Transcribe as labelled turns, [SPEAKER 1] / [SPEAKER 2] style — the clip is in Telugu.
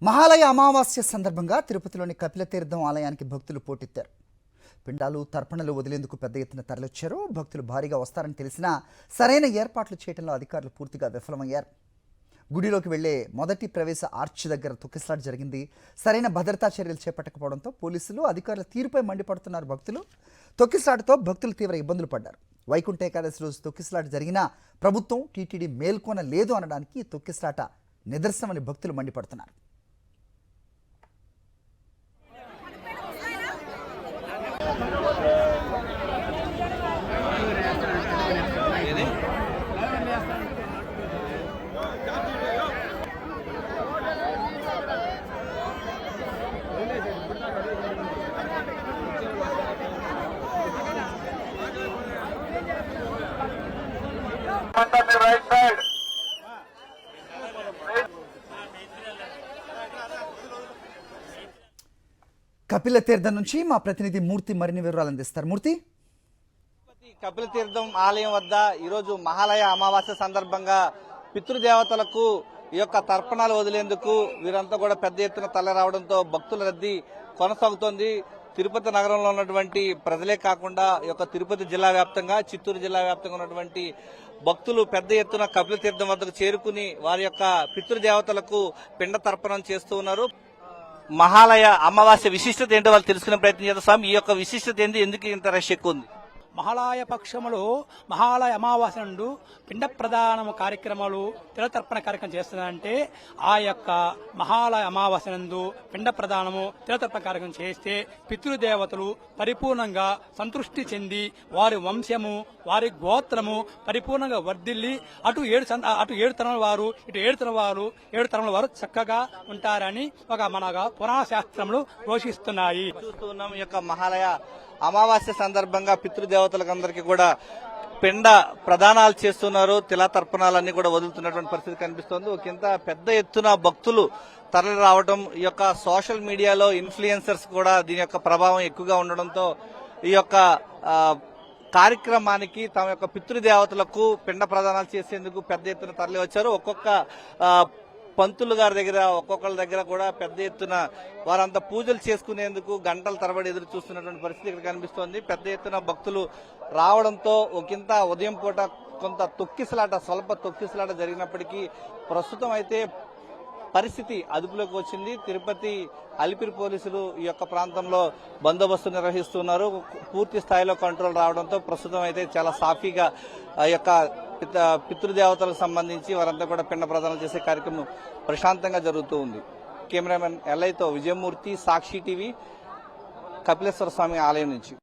[SPEAKER 1] మహాలయ అమావాస్య సందర్భంగా తిరుపతిలోని కపిలతీర్థం ఆలయానికి భక్తులు పోటెత్తారు. పిండాలు తర్పణలు వదిలేందుకు పెద్ద ఎత్తున తరలిచ్చారు. భక్తులు భారీగా వస్తారని తెలిసినా సరైన ఏర్పాట్లు చేయడంలో అధికారులు పూర్తిగా విఫలమయ్యారు. గుడిలోకి వెళ్లే మొదటి ప్రవేశ ఆర్చ్ దగ్గర తొక్కిసలాట జరిగింది. సరైన భద్రతా చర్యలు చేపట్టకపోవడంతో పోలీసులు అధికారుల తీరుపై మండిపడుతున్నారు. భక్తులు తొక్కిసలాటతో భక్తులు తీవ్ర ఇబ్బందులు పడ్డారు. వైకుంఠ ఏకాదశి రోజు తొక్కిసలాట జరిగినా ప్రభుత్వం టీటీడీ మేల్కొన లేదు అనడానికి తొక్కిసలాట నిదర్శనమని భక్తులు మండిపడుతున్నారు.
[SPEAKER 2] right side.
[SPEAKER 1] కపిలతీర్థం నుంచి మా ప్రతినిధి మూర్తి మరిన్ని వివరాలు అందిస్తారు. మూర్తి,
[SPEAKER 3] కపిలతీర్థం ఆలయం వద్ద ఈరోజు మహాలయ అమావాస్య సందర్భంగా పితృదేవతలకు ఈ యొక్క తర్పణాలు వదిలేందుకు వీరంతా కూడా పెద్ద ఎత్తున తరలిరావడంతో భక్తుల రద్దీ కొనసాగుతోంది. తిరుపతి నగరంలో ఉన్నటువంటి ప్రజలే కాకుండా ఈ యొక్క తిరుపతి జిల్లా వ్యాప్తంగా, చిత్తూరు జిల్లా వ్యాప్తంగా ఉన్నటువంటి భక్తులు పెద్ద ఎత్తున కపిలతీర్థం వద్దకు చేరుకుని వారి యొక్క పితృదేవతలకు పిండ తర్పణం చేస్తూ ఉన్నారు. మహాలయ అమావాస్య విశిష్టత ఏంటో వాళ్ళు తెలుసుకునే ప్రయత్నం చేద్దాం. స్వామి, ఈ యొక్క విశిష్టత ఏంటి, ఎందుకు ఇంత రష్ ఎక్కువ ఉంది?
[SPEAKER 4] మహాలయ పక్షములు మహాలయ అమావాస్య నుండి పిండ ప్రదానము కార్యక్రమాలు తిలతర్పణ కార్యక్రమం చేస్తున్నారంటే ఆ యొక్క మహాలయ అమావాస్య నందు పిండ ప్రదానము తిలతర్పణ కార్యక్రమం చేస్తే పితృదేవతలు పరిపూర్ణంగా సంతృష్టి చెంది వారి వంశము వారి గోత్రము పరిపూర్ణంగా వర్ధిల్లి అటు ఏడు తరముల వారు ఇటు ఏడు తరముల వారు చక్కగా ఉంటారని ఒక మన పురాణ శాస్త్రములు ఘోషిస్తున్నాయి.
[SPEAKER 3] చూస్తూ ఉన్నాం ఈ యొక్క మహాలయ అమావాస్య సందర్భంగా పితృదేవతలకు అందరికీ కూడా పిండ ప్రదానాలు చేస్తున్నారు. తిలా తర్పణాలన్నీ కూడా వదులుతున్నటువంటి పరిస్థితి కనిపిస్తోంది. ఒకంత పెద్ద ఎత్తున భక్తులు తరలి రావడం, ఈ యొక్క సోషల్ మీడియాలో ఇన్ఫ్లుయెన్సర్స్ కూడా దీని యొక్క ప్రభావం ఎక్కువగా ఉండడంతో ఈ యొక్క కార్యక్రమానికి తమ యొక్క పితృదేవతలకు పిండ ప్రదానాలు చేసేందుకు పెద్ద ఎత్తున తరలి వచ్చారు. ఒక్కొక్క పంతులు గారి దగ్గర, ఒక్కొక్కరి దగ్గర కూడా పెద్ద ఎత్తున వారంతా పూజలు చేసుకునేందుకు గంటల తరబడి ఎదురు చూస్తున్నటువంటి పరిస్థితి ఇక్కడ కనిపిస్తోంది. పెద్ద ఎత్తున భక్తులు రావడంతో ఒకంత ఉదయం పూట కొంత స్వల్ప తొక్కిసలాట జరిగినప్పటికీ ప్రస్తుతం అయితే పరిస్థితి అదుపులోకి వచ్చింది. తిరుపతి అలిపిరి పోలీసులు ఈ యొక్క ప్రాంతంలో బందోబస్తు నిర్వహిస్తున్నారు. పూర్తి స్థాయిలో కంట్రోల్ రావడంతో ప్రస్తుతం అయితే చాలా సాఫీగా ఆ యొక్క పితృదేవతలకు సంబంధించి వారంతా కూడా పిండ ప్రదానం చేసే కార్యక్రమం ప్రశాంతంగా జరుగుతూ ఉంది. కెమెరామెన్ ఎల్ఐతో విజయమూర్తి, సాక్షి టీవీ, కపిలేశ్వర స్వామి ఆలయం నుంచి.